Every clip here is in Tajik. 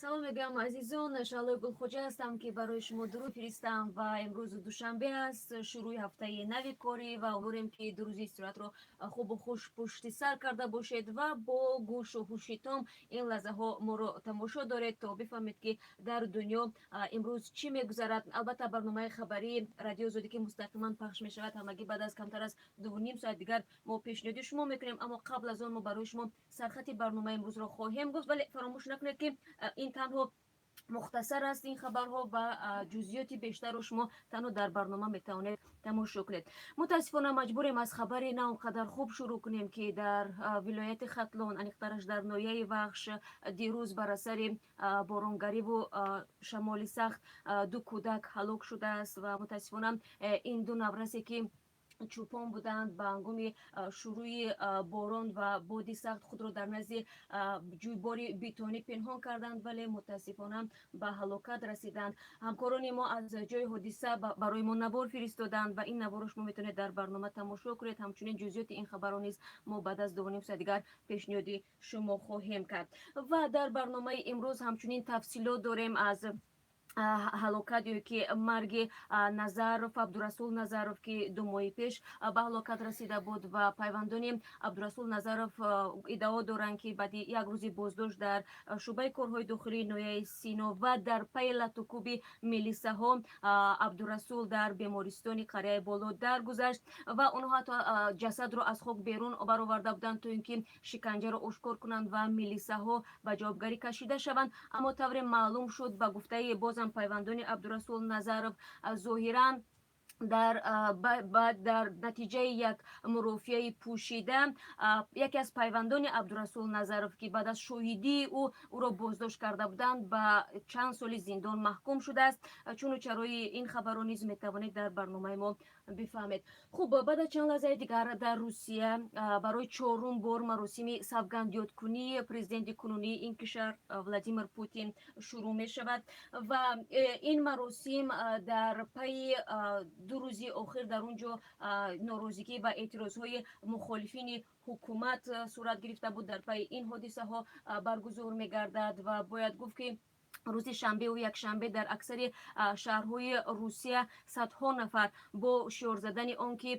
салом мегӯям азизон, Шалои Гулхоҷа ҳастам ки барои шумо дуруд фиристам ва имрӯз душанбе аст, шурӯи ҳафтаи нави корӣ ва умедворем ки ду рӯзи истироҳатро хубу хуш пушти сар карда бошед ва бо гӯшу ҳуши том ин лаҳзаҳо моро тамошо доред то бифаҳмед ки дар дунё имрӯз чӣ мегузарад. Албатта барномаи хабарии радиои Озодӣ ки мустақиман пахш мешавад ҳамагӣ баъд аз камтар аз 2.5 соат дигар мо пешниҳоди шумо мекунем, аммо қабл аз он мо барои шумо сархати барномаи имрӯзро хоҳем гуфт, вале фаромӯш накунед ки ин танҳо мухтасар аст ин хабарҳо ва ҷузъиёти бештарро шумо танҳо дар барнома метавонед тамошо кунед. Мутаассифона маҷбурем аз хабари на он қадар хуб шурӯъ кунем ки дар вилояти Хатлон, аниқтараш дар ноҳияи Вахш, дирӯз бар асари боронгариву шамоли сахт ду кӯдак ҳалок шудааст ва мутаассифона ин ду наврасе ки чӯпон буданд ба ҳангоми шурӯи борон ва боди сахт худро дар назди ҷӯйбори битонӣ пинҳон карданд, вале мутаассифона ба ҳалокат расиданд. Ҳамкорони мо аз ҷои ҳодиса барои мо навор фиристоданд ва ин наворро шумо метавонед дар барнома тамошо кунед. Ҳамчунин ҷузъиёти ин хабарро низ мо баъд аз 2.5 соат дигар пешниҳоди шумо хоҳем кард. Ва дар барномаи имрӯз ҳамчунин тафсилот дорем аз ҳалокат ё ки марги Назаров, Абдурасул Назаров ки 2 моҳи пеш ба ҳалокат расида буд ва пайвандони Абдурасул Назаров иддао доранд ки баъди як рӯзи боздошт дар шуъбаи корҳои дохилии ноҳияи Сино ва дар пайи латукуби милисаҳо Абдурасул дар бемористони Қарияи Боло даргузашт ва онҳо ҳатто ҷасадро аз хок берун бароварда буданд то ин ки шиканҷаро ошкор кунанд ва милисаҳо ба ҷавобгарӣ кашида шаванд. Аммо тавре маълум шуд ба гуфтаи бозам пайвандони Абдурасул Назаров зоҳиран дар натиҷаи як мурофиаи пӯшида яке аз пайвандони Абдурасул Назаров ки баъд аз шоҳидии ӯро боздошт карда буданд ба чанд соли зиндон маҳкум шудааст. Чуну чарои ин хабарро низ метавонед дар барномаи мо бифаҳмед. Хуб, баъд аз чанд лаҳзаи дигар дар Русия барои 4-ум бор маросими савгандёткунии президенти кунунии ин кишвар Владимир Путин шурӯъ мешавад ва ин маросим дар пайи 2 рӯзи охир дар он ҷо норозигӣ ва эътирозҳои мухолифини ҳукумат сурат гирифта буд. Дар пайи ин ҳодисаҳо баргузор мегардад ва бояд гуфт ки рӯзи шанбеву якшанбе дар аксари шаҳрҳои Русия садҳо нафар бо шиёр задани он ки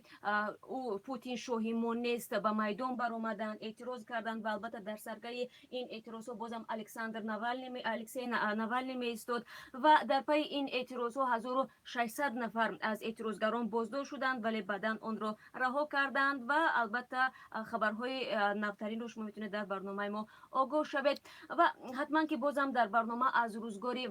Путин шоҳи мо нест ба майдон баромаданд, эътироз карданд ва албатта дар саргаи ин эътирозҳо бозам Алексей Навалний меистод ва дар пайи ин эътирозҳо 1600 нафар аз эътирозгарон боздошт шуданд, вале баъдан онро раҳо карданд ва албатта хабарҳои навтаринро шумо метавонед дар барномаи мо огоҳ шавед ва ҳатман ки бозам дар барнома аз рӯзгори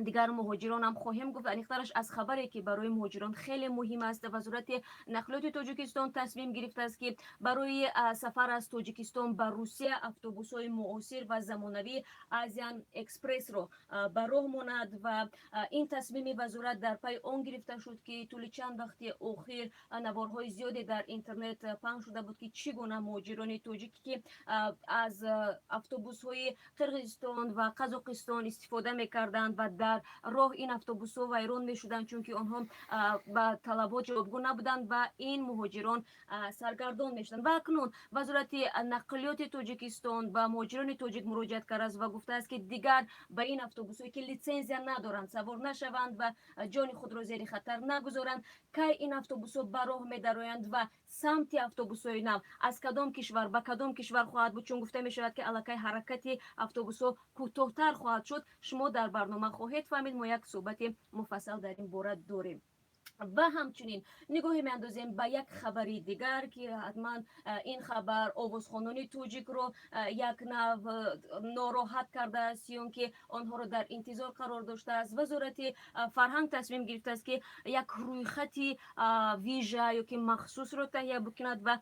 дигар муҳоҷиронам хоҳем гуфт. Аниқтараш аз хабаре ки барои муҳоҷирон хеле муҳим аст, вазорати нақлиёти Тоҷикистон тасмим гирифтааст ки барои сафар аз Тоҷикистон ба Русия автобусҳои муосир ва замонавии Азиан Экспрессро ба роҳ монад ва ин тасмими вазорат дар пайи он гирифта шуд ки тӯли чанд вақти охир наворҳои зиёде дар интернет паҳн шуда буд ки чӣ гуна муҳоҷирони тоҷикӣ ки аз автобусҳои Қирғизистон ва Қазоқистон истифода мекарданд ва дар роҳ ин автобусҳо вайрон мешуданд, чунки онҳо ба талабот ҷавобгӯ набуданд ва ин муҳоҷирон саргардон мешуданд. Ва акнун вазорати нақлиёти Тоҷикистон ба муҳоҷирони тоҷик муроҷиат кардааст ва гуфтааст ки дигар ба ин автобусҳое ки литсензия надоранд савор нашаванд ва ҷони худро зери хатар нагузоранд. Кай ин автобусҳо ба роҳ медароянд ва самти автобусҳои нав аз кадом кишвар ба кадом кишвар хоҳад буд, чун гуфта мешавад ки аллакай ҳаракати автобусҳо кӯтоҳтар хоҳад шуд. Шумо дар барнома хоҳед фаҳмид, мо як суҳбати муфассал дар ин бора дорем. ва ҳамчунин нигоҳе меандозем ба як хабари дигар ки ҳатман ин хабар овозхонони тоҷикро як нав нороҳат кардааст ё ки онҳоро дар интизор қарор доштааст. Вазорати фарҳанг тасмим гирифтааст ки як рӯйхати вижа ё ки махсусро таҳия бикунад ва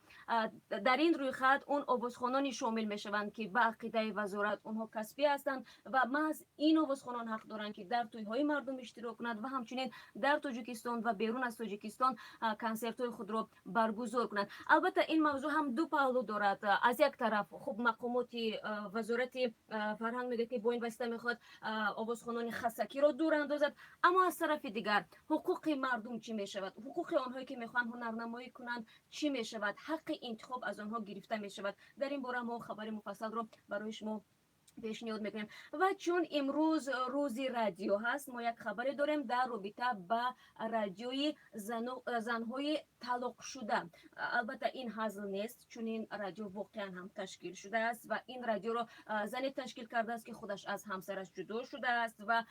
дар ин рӯйхат он овозхонони шомил мешаванд ки ба ақидаи вазорат онҳо касбӣ ҳастанд ва маҳз ин овозхонон ҳақ доранд ки дар тӯйҳои мардум иштирок кунанд ва ҳамчунин дар Тоҷикистон ва берун аз Тоҷикистон консертҳои худро баргузор кунанд. Албатта ин мавзӯъ ҳам ду паҳлу дорад. Аз як тараф хуб мақомоти вазорати фарҳанг мегӯяд ки бо ин васита мехоҳад овозхонони хасакиро дур андозад, аммо аз тарафи дигар ҳуқуқи мардум чӣ мешавад? Ҳуқуқи онҳое ки мехоҳанд ҳунарнамоӣ кунанд чӣ мешавад? ҳаққи интихоб аз онҳо гирифта мешавад? Дар ин бора мо хабари муфассалро барои шумо پیشنهاد میکنیم. و چون امروز روزی رادیو هست، ما یک خبری داریم در رابطه با رادیوی زنهای طلاق شده. البته این حاصل نیست، چون این رادیو واقعا هم تشکیل شده است و این رادیو رو زنی تشکیل کرده است که خودش از همسرش جدا شده است و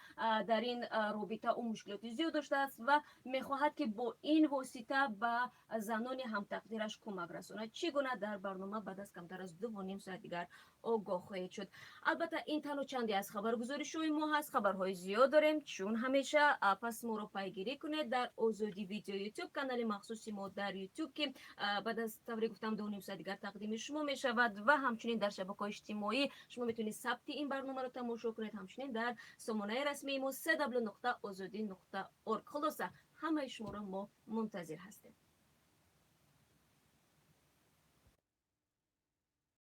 در این رابطه او مشکلاتی زیاد داشته است و میخواهد که با این واسطه به زنان هم تقدیرش کمک رساند. چگونه در برنامه بعد از کمتر از 2.5 ساعت دیگر آگاه خواهید شد. البته این تنها چندی از خبرگزاری شوی ما هست، خبرهای زیاد داریم. چون همیشه پس ما رو پیگیری کنید در آزادی ویدیو یوتیوب، کانال مخصوصی ما در یوتیوب که بعد از طوری گفتم 2.5 ساعت دیگر تقدیم شما می شود و همچنین در شبکه‌های اجتماعی شما میتونید ثبت این برنامه رو تماشا کنید، همچنین در سامانه رسمی ما www.azadi.org. خلاصه همه شما رو ما منتظر هستیم.